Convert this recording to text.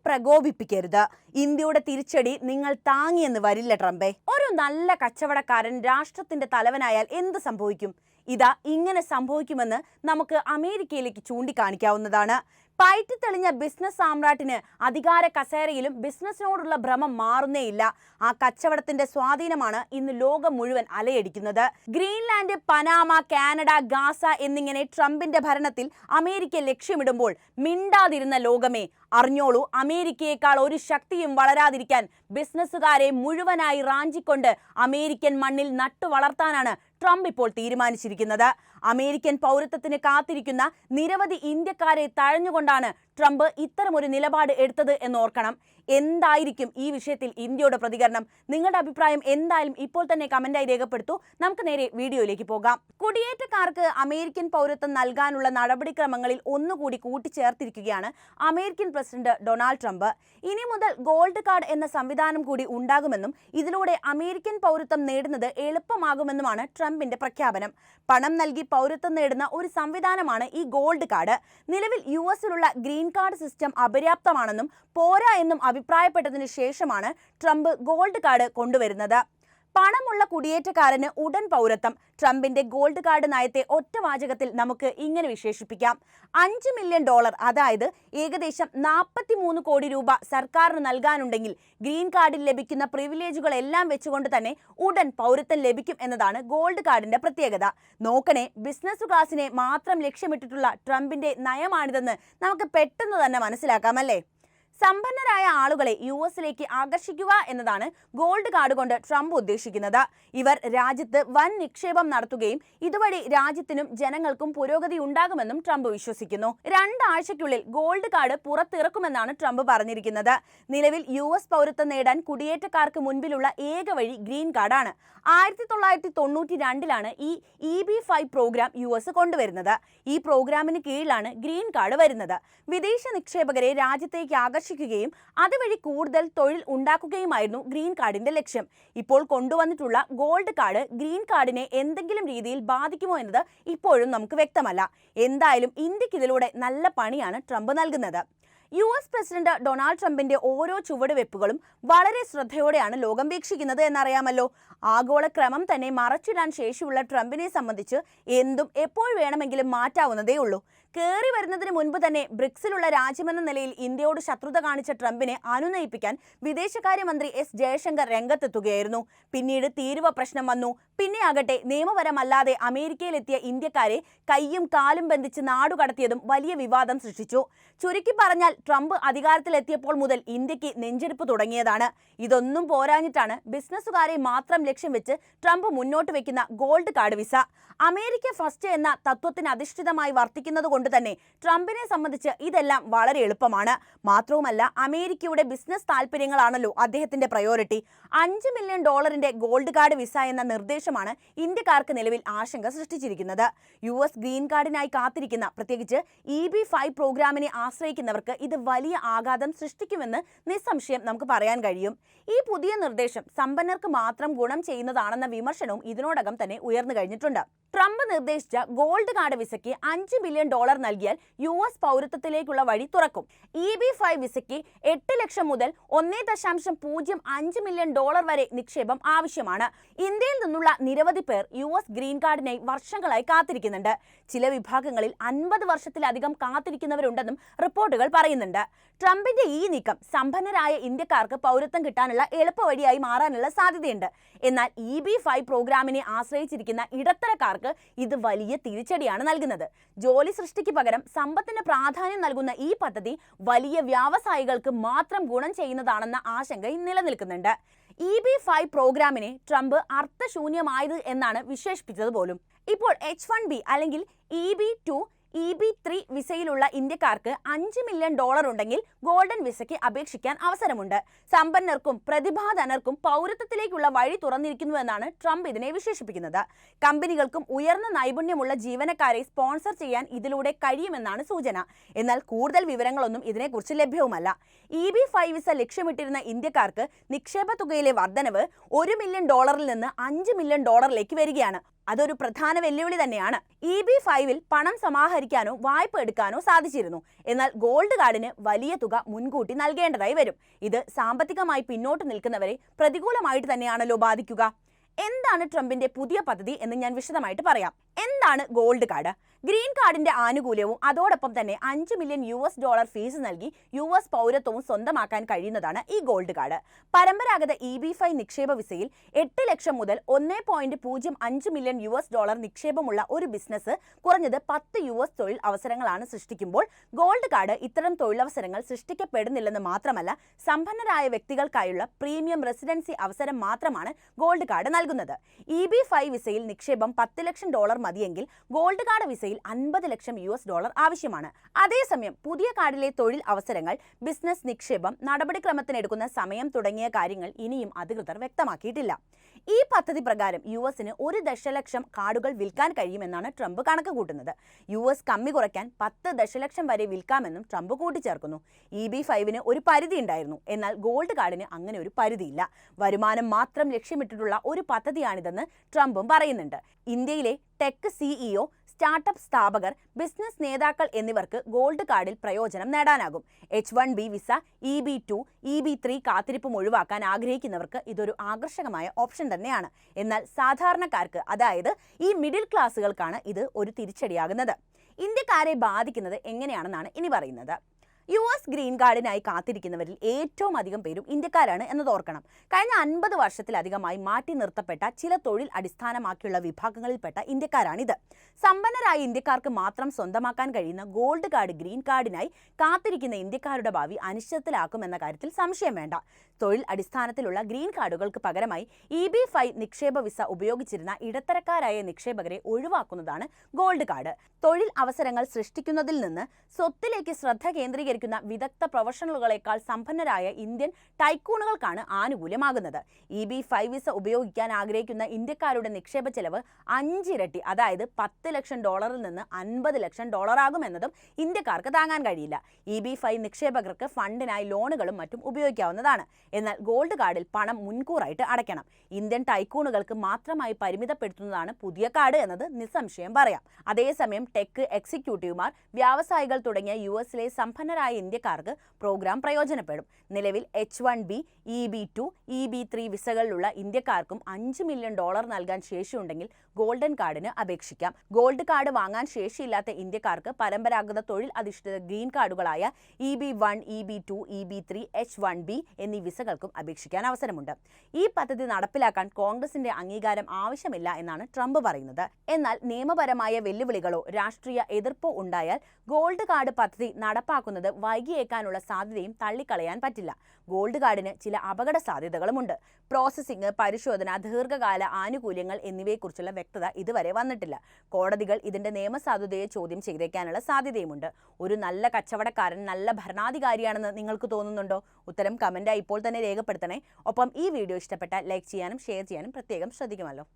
പ്രകോപിപ്പിക്കരുത്. ഇന്ത്യയുടെ തിരിച്ചടി നിങ്ങൾ താങ്ങിയെന്ന് വരില്ല ട്രംപേ. ഒരു നല്ല കച്ചവടക്കാരൻ രാഷ്ട്രത്തിന്റെ തലവനായാൽ എന്ത് സംഭവിക്കും? ഇതാ ഇങ്ങനെ സംഭവിക്കുമെന്ന് നമുക്ക് അമേരിക്കയിലേക്ക് ചൂണ്ടിക്കാണിക്കാവുന്നതാണ്. പയറ്റിത്തെളിഞ്ഞ ബിസിനസ് സാമ്രാട്ടിന് അധികാര കസേരയിലും ബിസിനസിനോടുള്ള ഭ്രമം മാറുന്നേയില്ല. ആ കച്ചവടത്തിന്റെ സ്വാധീനമാണ് ഇന്ന് ലോകം മുഴുവൻ അലയടിക്കുന്നത്. ഗ്രീൻലാൻഡ്, പനാമ, കാനഡ, ഗാസ എന്നിങ്ങനെ ട്രംപിന്റെ ഭരണത്തിൽ അമേരിക്ക ലക്ഷ്യമിടുമ്പോൾ മിണ്ടാതിരുന്ന ലോകമേ, അറിഞ്ഞോളൂ, അമേരിക്കയേക്കാൾ ഒരു ശക്തിയും വളരാതിരിക്കാൻ ബിസിനസ്സുകാരെ മുഴുവനായി റാഞ്ചിക്കൊണ്ട് അമേരിക്കൻ മണ്ണിൽ നട്ടു വളർത്താനാണ് ട്രംപ് ഇപ്പോൾ തീരുമാനിച്ചിരിക്കുന്നത്. അമേരിക്കൻ പൗരത്വത്തിന് കാത്തിരിക്കുന്ന നിരവധി ഇന്ത്യക്കാരെ തഴഞ്ഞുകൊണ്ടാണ് ട്രംപ് ഇത്തരമൊരു നിലപാട് എടുത്തത് എന്നോർക്കണം. എന്തായിരിക്കും ഈ വിഷയത്തിൽ ഇന്ത്യയുടെ പ്രതികരണം? നിങ്ങളുടെ അഭിപ്രായം എന്തായാലും ഇപ്പോൾ തന്നെ കമന്റായി രേഖപ്പെടുത്തൂ. നമുക്ക് നേരെ വീഡിയോയിലേക്ക് പോകാം. കുടിയേറ്റക്കാർക്ക് അമേരിക്കൻ പൗരത്വം നൽകാനുള്ള നടപടിക്രമങ്ങളിൽ ഒന്നുകൂടി കൂട്ടിച്ചേർത്തിരിക്കുകയാണ് അമേരിക്കൻ പ്രസിഡന്റ് ഡൊണാൾഡ് ട്രംപ്. ഇനി മുതൽ ഗോൾഡ് കാർഡ് എന്ന സംവിധാനം കൂടി ഉണ്ടാകുമെന്നും ഇതിലൂടെ അമേരിക്കൻ പൗരത്വം നേടുന്നത് എളുപ്പമാകുമെന്നുമാണ് ട്രംപിന്റെ പ്രഖ്യാപനം. പണം നൽകി പൗരത്വം നേടുന്ന ഒരു സംവിധാനമാണ് ഈ ഗോൾഡ് കാർഡ്. നിലവിൽ യുഎസിലുള്ള ഗ്രീൻ കാർഡ് സിസ്റ്റം അപര്യാപ്തമാണെന്നും പോരാ എന്നും അഭിപ്രായപ്പെട്ടതിന് ശേഷമാണ് ട്രംപ് ഗോൾഡ് കാർഡ് കൊണ്ടുവരുന്നത്. പണമുള്ള കുടിയേറ്റക്കാരന് ഉടൻ പൗരത്വം. ട്രംപിന്റെ ഗോൾഡ് കാർഡ് നയത്തെ ഒറ്റവാചകത്തിൽ നമുക്ക് ഇങ്ങനെ വിശേഷിപ്പിക്കാം: $5 മില്യൺ, അതായത് ഏകദേശം 43 കോടി രൂപ സർക്കാരിന് നൽകാനുണ്ടെങ്കിൽ ഗ്രീൻ കാർഡിൽ ലഭിക്കുന്ന പ്രിവിലേജുകളെല്ലാം വെച്ചുകൊണ്ട് തന്നെ ഉടൻ പൗരത്വം ലഭിക്കും എന്നതാണ് ഗോൾഡ് കാർഡിന്റെ പ്രത്യേകത. നോക്കണേ, ബിസിനസ് ക്ലാസിനെ മാത്രം ലക്ഷ്യമിട്ടിട്ടുള്ള ട്രംപിന്റെ നയമാണിതെന്ന് നമുക്ക് പെട്ടെന്ന് തന്നെ മനസ്സിലാക്കാമല്ലേ? സമ്പന്നരായ ആളുകളെ യുഎസിലേക്ക് ആകർഷിക്കുക എന്നതാണ് ഗോൾഡ് കാർഡ് കൊണ്ട് ട്രംപ് ഉദ്ദേശിക്കുന്നത്. ഇവർ രാജ്യത്ത് വൻ നിക്ഷേപം നടത്തുകയും ഇതുവഴി രാജ്യത്തിനും ജനങ്ങൾക്കും പുരോഗതി ഉണ്ടാകുമെന്നും ട്രംപ് വിശ്വസിക്കുന്നു. 2 ആഴ്ചയ്ക്കുള്ളിൽ ഗോൾഡ് കാർഡ് പുറത്തിറക്കുമെന്നാണ് ട്രംപ് പറഞ്ഞിരിക്കുന്നത്. നിലവിൽ യുഎസ് പൗരത്വം നേടാൻ കുടിയേറ്റക്കാർക്ക് മുൻപിലുള്ള ഏക വഴി ഗ്രീൻ കാർഡാണ്. 1992 ഈ EB-5 പ്രോഗ്രാം യുഎസ് കൊണ്ടുവരുന്നത്. ഈ പ്രോഗ്രാമിന് കീഴിലാണ് ഗ്രീൻ കാർഡ് വരുന്നത്. വിദേശ നിക്ഷേപകരെ രാജ്യത്തേക്ക് ആകർഷിക്കുകയും അതുവഴി കൂടുതൽ തൊഴിൽ ഉണ്ടാക്കുകയുമായിരുന്നു ഗ്രീൻ കാർഡിന്റെ ലക്ഷ്യം. ഇപ്പോൾ കൊണ്ടുവന്നിട്ടുള്ള ഗോൾഡ് കാർഡ് ഗ്രീൻ കാർഡിനെ എന്തെങ്കിലും രീതിയിൽ ബാധിക്കുമോ എന്നത് ഇപ്പോഴും നമുക്ക് വ്യക്തമല്ല. എന്തായാലും ഇന്ത്യക്ക് ഇതിലൂടെ നല്ല പണിയാണ് ട്രംപ് നൽകുന്നത്. യുഎസ് പ്രസിഡന്റ് ഡൊണാൾഡ് ട്രംപിന്റെ ഓരോ ചുവടുവെപ്പുകളും വളരെ ശ്രദ്ധയോടെയാണ് ലോകം വീക്ഷിക്കുന്നത് എന്നറിയാമല്ലോ. ആഗോളക്രമം തന്നെ മറച്ചിടാൻ ശേഷിയുള്ള ട്രംപിനെ സംബന്ധിച്ച് എന്തും എപ്പോൾ വേണമെങ്കിലും മാറ്റാവുന്നതേ ഉള്ളൂ. കയറി വരുന്നതിന് മുൻപ് തന്നെ ബ്രിക്സിലുള്ള രാജ്യമെന്ന നിലയിൽ ഇന്ത്യയോട് ശത്രുത കാണിച്ച ട്രംപിനെ അനുനയിപ്പിക്കാൻ വിദേശകാര്യമന്ത്രി എസ് ജയശങ്കർ രംഗത്തെത്തുകയായിരുന്നു. പിന്നീട് തീരുവ പ്രശ്നം വന്നു. പിന്നെ ആകട്ടെ, നിയമപരമല്ലാതെ അമേരിക്കയിലെത്തിയ ഇന്ത്യക്കാരെ കൈയും കാലും ബന്ധിച്ച് നാടുകടത്തിയതും വലിയ വിവാദം സൃഷ്ടിച്ചു. ചുരുക്കി പറഞ്ഞാൽ ട്രംപ് അധികാരത്തിലെത്തിയപ്പോൾ മുതൽ ഇന്ത്യക്ക് നെഞ്ചെടുപ്പ് തുടങ്ങിയതാണ്. ഇതൊന്നും പോരാഞ്ഞിട്ടാണ് ബിസിനസ്സുകാരെ മാത്രം ലക്ഷ്യം വെച്ച് ട്രംപ് മുന്നോട്ട് വെക്കുന്ന gold card visa. America first എന്ന തത്വത്തിന് അധിഷ്ഠിതമായി വർത്തിക്കുന്നത് കൊണ്ട് തന്നെ ട്രംപിനെ സംബന്ധിച്ച് ഇതെല്ലാം വളരെ എളുപ്പമാണ്. മാത്രവുമല്ല, അമേരിക്കയുടെ ബിസിനസ് താല്പര്യങ്ങളാണല്ലോ അദ്ദേഹത്തിന്റെ priority. $5 million gold card visa എന്ന നിർദ്ദേശമാണ് ഇന്ത്യക്കാർക്ക് നിലവിൽ ആശങ്ക സൃഷ്ടിച്ചിരിക്കുന്നത്. യുഎസ് ഗ്രീൻ കാർഡിനായി കാത്തിരിക്കുന്ന, പ്രത്യേകിച്ച് EB-5 പ്രോഗ്രാമിനെ ആശ്രയിക്കുന്നവർക്ക് ഇത് വലിയ ആഘാതം സൃഷ്ടിക്കുമെന്ന് നിസ്സംശയം നമുക്ക് പറയാൻ കഴിയും. ഈ പുതിയ നിർദ്ദേശം സമ്പന്നർക്ക് മാത്രം ഗുണം ചെയ്യുന്നതാണെന്ന വിമർശനവും ഇതിനോടകം തന്നെ ഉയർന്നു കഴിഞ്ഞിട്ടുണ്ട്. ട്രംപ് നിർദ്ദേശിച്ച ഗോൾഡ് കാർഡ് വിസയ്ക്ക് $5 മില്യൺ നൽകിയാൽ യുഎസ് പൗരത്വത്തിലേക്കുള്ള വഴി തുറക്കും. EB-5 വിസയ്ക്ക് 8 ലക്ഷം മുതൽ $1.05 മില്യൺ വരെ നിക്ഷേപം ആവശ്യമാണ്. ഇന്ത്യയിൽ നിന്നുള്ള നിരവധി പേർ യുഎസ് ഗ്രീൻ കാർഡിനായി വർഷങ്ങളായി കാത്തിരിക്കുന്നുണ്ട്. ചില വിഭാഗങ്ങളിൽ 50 വർഷത്തിലധികം കാത്തിരിക്കുന്നവരുണ്ടെന്നും റിപ്പോർട്ടുകൾ പറയുന്നുണ്ട്. ട്രംപിന്റെ ഈ നീക്കം സമ്പന്നരായ ഇന്ത്യക്കാർക്ക് പൗരത്വം കിട്ടാനുള്ള എളുപ്പവഴിയായി മാറാനുള്ള സാധ്യതയുണ്ട്. എന്നാൽ EB-5 പ്രോഗ്രാമിനെ ആശ്രയിച്ചിരിക്കുന്ന ഇടത്തരക്കാർക്ക് ഇത് വലിയ തിരിച്ചടിയാണ് നൽകുന്നത്. ജോലി സൃഷ്ടിക്ക് പകരം സമ്പത്തിന് പ്രാധാന്യം നൽകുന്ന ഈ പദ്ധതി വലിയ വ്യാവസായികൾക്ക് മാത്രം ഗുണം ചെയ്യുന്നതാണെന്ന ആശങ്ക നിലനിൽക്കുന്നുണ്ട്. EB-5 പ്രോഗ്രാമിനെ ട്രംപ് അർത്ഥശൂന്യമായത് എന്നാണ് വിശേഷിപ്പിച്ചത് പോലും. ഇപ്പോൾ H-1B അല്ലെങ്കിൽ EB-2 EB-3 വിസയിലുള്ള ഇന്ത്യക്കാർക്ക് $5 മില്യൺ ഉണ്ടെങ്കിൽ ഗോൾഡൻ വിസയ്ക്ക് അപേക്ഷിക്കാൻ അവസരമുണ്ട്. സമ്പന്നർക്കും പ്രതിഭാധനർക്കും പൗരത്വത്തിലേക്കുള്ള വഴി തുറന്നിരിക്കുന്നുവെന്നാണ് ട്രംപ് ഇതിനെ വിശേഷിപ്പിക്കുന്നത്. കമ്പനികൾക്കും ഉയർന്ന നൈപുണ്യമുള്ള ജീവനക്കാരെ സ്പോൺസർ ചെയ്യാൻ ഇതിലൂടെ കഴിയുമെന്നാണ് സൂചന. എന്നാൽ കൂടുതൽ വിവരങ്ങളൊന്നും ഇതിനെക്കുറിച്ച് ലഭ്യവുമല്ല. EB-5 വിസ ലക്ഷ്യമിട്ടിരുന്ന ഇന്ത്യക്കാർക്ക് നിക്ഷേപ തുകയിലെ വർധനവ് $1 മില്യൺ നിന്ന് $5 മില്യൺ വരികയാണ്. അതൊരു പ്രധാന വെല്ലുവിളി തന്നെയാണ്. EB-5 പണം സമാഹരിക്കാനോ വായ്പ എടുക്കാനോ സാധിച്ചിരുന്നു. എന്നാൽ ഗോൾഡ് കാർഡിന് വലിയ തുക മുൻകൂട്ടി നൽകേണ്ടതായി വരും. ഇത് സാമ്പത്തികമായി പിന്നോട്ട് നിൽക്കുന്നവരെ പ്രതികൂലമായിട്ട് തന്നെയാണല്ലോ ബാധിക്കുക. എന്താണ് ട്രംപിന്റെ പുതിയ പദ്ധതി എന്ന് ഞാൻ വിശദമായിട്ട് പറയാം. എന്താണ് ഗോൾഡ് കാർഡ്? ഗ്രീൻ കാർഡിന്റെ ആനുകൂല്യവും അതോടൊപ്പം തന്നെ $5 മില്യൺ ഫീസ് നൽകി US പൗരത്വവും സ്വന്തമാക്കാൻ കഴിയുന്നതാണ് ഈ ഗോൾഡ് കാർഡ്. പരമ്പരാഗത EB-5 നിക്ഷേപ വിസയിൽ 8 ലക്ഷം മുതൽ $1.05 മില്യൺ നിക്ഷേപമുള്ള ഒരു ബിസിനസ് കുറഞ്ഞത് 10 US തൊഴിൽ അവസരങ്ങളാണ് സൃഷ്ടിക്കുമ്പോൾ ഗോൾഡ് കാർഡ് ഇത്തരം തൊഴിലവസരങ്ങൾ സൃഷ്ടിക്കപ്പെടുന്നില്ലെന്ന് മാത്രമല്ല, സമ്പന്നരായ വ്യക്തികൾക്കായുള്ള പ്രീമിയം റെസിഡൻസി അവസരം മാത്രമാണ് ഗോൾഡ് കാർഡ് നൽകുന്നത്. EB-5 വിസയിൽ നിക്ഷേപം $10 ലക്ഷം മതിയെങ്കിൽ ഗോൾഡ് കാർഡ് വിസയിൽ $50 ലക്ഷം ആവശ്യമാണ്. അതേസമയം പുതിയ കാർഡിലെ തൊഴിൽ അവസരങ്ങൾ, ബിസിനസ് നിക്ഷേപം, നടപടിക്രമത്തിനെടുക്കുന്ന സമയം തുടങ്ങിയ കാര്യങ്ങൾ ഇനിയും അധികൃതർ വ്യക്തമാക്കിയിട്ടില്ല. ഈ പദ്ധതി പ്രകാരം US-ന് 1 ദശലക്ഷം കാർഡുകൾ വിൽക്കാൻ കഴിയുമെന്നാണ് ട്രംപ് കണക്ക് കൂട്ടുന്നത്. US കമ്മി കുറയ്ക്കാൻ 10 ദശലക്ഷം വരെ വിൽക്കാമെന്നും ട്രംപ് കൂട്ടിച്ചേർക്കുന്നു. EB-5-ന് ഒരു പരിധി ഉണ്ടായിരുന്നു. എന്നാൽ ഗോൾഡ് കാർഡിന് അങ്ങനെ ഒരു പരിധിയില്ല. വരുമാനം മാത്രം ലക്ഷ്യമിട്ടിട്ടുള്ള ഒരു പദ്ധതിയാണിതെന്ന് ട്രംപും പറയുന്നുണ്ട്. ഇന്ത്യയിലെ ടെക് CEO, സ്റ്റാർട്ടപ്പ് സ്ഥാപകർ, ബിസിനസ് നേതാക്കൾ എന്നിവർക്ക് ഗോൾഡ് കാർഡിൽ പ്രയോജനം നേടാനാകും. H-1B വിസ, EB-2, EB-3 കാത്തിരിപ്പും ഒഴിവാക്കാൻ ആഗ്രഹിക്കുന്നവർക്ക് ഇതൊരു ആകർഷകമായ ഓപ്ഷൻ തന്നെയാണ്. എന്നാൽ സാധാരണക്കാർക്ക്, അതായത് ഈ മിഡിൽ ക്ലാസ്സുകൾക്കാണ് ഇത് ഒരു തിരിച്ചടിയാകുന്നത്. ഇന്ത്യക്കാരെ ബാധിക്കുന്നത് എങ്ങനെയാണെന്നാണ് ഇനി പറയുന്നത്. US ഗ്രീൻ കാർഡിനായി കാത്തിരിക്കുന്നവരിൽ ഏറ്റവും അധികം പേരും ഇന്ത്യക്കാരാണ് എന്നത് ഓർക്കണം. കഴിഞ്ഞ 50 വർഷത്തിലധികമായി മാറ്റി നിർത്തപ്പെട്ട ചില തൊഴിൽ അടിസ്ഥാനമാക്കിയുള്ള വിഭാഗങ്ങളിൽപ്പെട്ട ഇന്ത്യക്കാരാണിത്. സമ്പന്നരായ ഇന്ത്യക്കാർക്ക് മാത്രം സ്വന്തമാക്കാൻ കഴിയുന്ന ഗോൾഡ് കാർഡ് ഗ്രീൻ കാർഡിനായി കാത്തിരിക്കുന്ന ഇന്ത്യക്കാരുടെ ഭാവി അനിശ്ചിതത്തിലാക്കുമെന്ന കാര്യത്തിൽ സംശയം വേണ്ട. തൊഴിൽ അടിസ്ഥാനത്തിലുള്ള ഗ്രീൻ കാർഡുകൾക്ക് പകരമായി EB-5 നിക്ഷേപ വിസ ഉപയോഗിച്ചിരുന്ന ഇടത്തരക്കാരായ നിക്ഷേപകരെ ഒഴിവാക്കുന്നതാണ് ഗോൾഡ് കാർഡ്. തൊഴിൽ അവസരങ്ങൾ സൃഷ്ടിക്കുന്നതിൽ നിന്ന് സ്വത്തിലേക്ക് ശ്രദ്ധ കേന്ദ്രീകരിക്കുന്ന വിദഗ്ധ പ്രൊഫഷണലുകളെക്കാൾ സമ്പന്നരായ ഇന്ത്യൻ ടൈക്കൂണുകൾക്കാണ് ആനുകൂല്യമാകുന്നത്. EB-5 വിസ ഉപയോഗിക്കാൻ ആഗ്രഹിക്കുന്ന ഇന്ത്യക്കാരുടെ നിക്ഷേപ ചെലവ് 5 ഇരട്ടി, അതായത് $10 ലക്ഷം നിന്ന് $50 ലക്ഷം ആകുമെന്നതും ഇന്ത്യക്കാർക്ക് താങ്ങാൻ കഴിയില്ല. EB-5 നിക്ഷേപകർക്ക് ഫണ്ടിനായി ലോണുകളും മറ്റും ഉപയോഗിക്കാവുന്നതാണ്. എന്നാൽ ഗോൾഡ് കാർഡിൽ പണം മുൻകൂറായിട്ട് അടയ്ക്കണം. ഇന്ത്യൻ ടൈക്കൂണുകൾക്ക് മാത്രമായി പരിമിതപ്പെടുത്തുന്നതാണ് പുതിയ കാർഡ് എന്നത് നിസ്സംശയം പറയാം. അതേസമയം ടെക് എക്സിക്യൂട്ടീവുമാർ, വ്യാവസായികൾ തുടങ്ങിയ US-ലെ സമ്പന്നരായ ഇന്ത്യക്കാർക്ക് പ്രോഗ്രാം പ്രയോജനപ്പെടും. നിലവിൽ H-1B, EB-2, EB-3 വിസകളിലുള്ള ഇന്ത്യക്കാർക്കും $5 മില്യൺ നൽകാൻ ശേഷിയുണ്ടെങ്കിൽ ഗോൾഡൻ കാർഡിന് അപേക്ഷിക്കാം. ഗോൾഡ് കാർഡ് വാങ്ങാൻ ശേഷിയില്ലാത്ത ഇന്ത്യക്കാർക്ക് പരമ്പരാഗത തൊഴിൽ അധിഷ്ഠിത green കാർഡുകളായ EB-1, EB-2, EB-3, H-1B എന്നീ വിസകൾക്കും അപേക്ഷിക്കാൻ അവസരമുണ്ട്. ഈ പദ്ധതി നടപ്പിലാക്കാൻ കോൺഗ്രസിന്റെ അംഗീകാരം ആവശ്യമില്ല എന്നാണ് ട്രംപ് പറയുന്നത്. എന്നാൽ നിയമപരമായ വെല്ലുവിളികളോ രാഷ്ട്രീയ എതിർപ്പോ ഉണ്ടായാൽ ഗോൾഡ് കാർഡ് പദ്ധതി നടപ്പാക്കുന്നത് വൈകിയേക്കാനുള്ള സാധ്യതയും തള്ളിക്കളയാൻ പറ്റില്ല. ഗോൾഡ് കാർഡിന് ചില അപകട സാധ്യതകളുമുണ്ട്. പ്രോസസ്സിംഗ്, പരിശോധന, ദീർഘകാല ആനുകൂല്യങ്ങൾ എന്നിവയെക്കുറിച്ചുള്ള വ്യക്തത ഇതുവരെ വന്നിട്ടില്ല. കോടതികൾ ഇതിന്റെ നിയമസാധുതയെ ചോദ്യം ചെയ്തേക്കാനുള്ള സാധ്യതയുമുണ്ട്. ഒരു നല്ല കച്ചവടക്കാരൻ നല്ല ഭരണാധികാരിയാണെന്ന് നിങ്ങൾക്ക് തോന്നുന്നുണ്ടോ? ഉത്തരം കമന്റായി ഇപ്പോൾ തന്നെ രേഖപ്പെടുത്തണേ. ഒപ്പം ഈ വീഡിയോ ഇഷ്ടപ്പെട്ടാൽ ലൈക്ക് ചെയ്യാനും ഷെയർ ചെയ്യാനും പ്രത്യേകം ശ്രദ്ധിക്കുമല്ലോ.